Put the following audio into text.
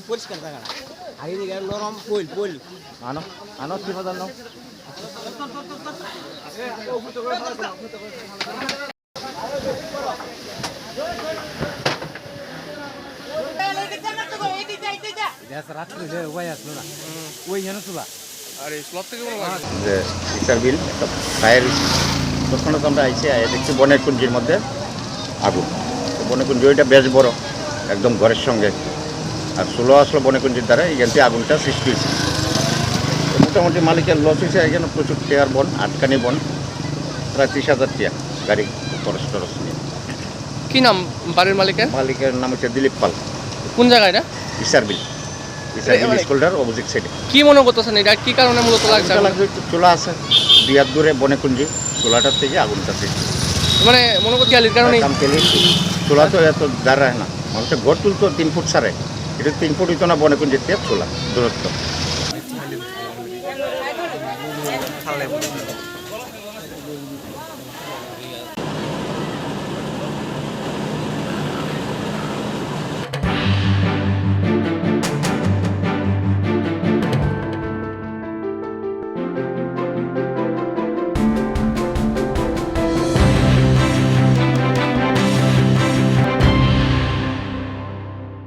পরিষ্কার জায়গা না আগে দিকে নরম পইল পইল আনো আনো কি মজা নাও রাত্রে যে উপায় আসলো না ওই যেন চুলা আর এই স্লট থেকে যে ইসার বিল ফায়ার তখন তো আমরা আইসি দেখছি বনের কুঞ্জির মধ্যে আগুন বনকুঞ্জ ওইটা বেশ বড় একদম ঘরের সঙ্গে আর ষোলো আসলো বনকুঞ্জির দ্বারা এইখান থেকে আগুনটা সৃষ্টি হয়েছে মোটামুটি মালিকের লস হয়েছে এখানে প্রচুর টেয়ার বন আটকানি বন প্রায় 30,000 টিয়া গাড়ি খরচ টরচ নিয়ে। কি নাম বাড়ির মালিকের নাম হচ্ছে দিলীপ পাল। কোন জায়গায় এটা? ইসার বিল স্কুলটার অপোজিট সাইডে। কি মনে করতেছেন এটা কি কারণে মূলত লাগছে? চুলা আছে 2 হাত দূরে বনকুঞ্জি চুলাটার থেকে আগুনটা সৃষ্টি মানে মনে করছি আলির কারণে চুলা তো এত দাঁড়ায় না মানুষের ঘর তুলতো 3 ফুট ছাড়ে এটা 3 ফুট হইতো না বনকুঞ্জির থেকে চুলা দূরত্ব।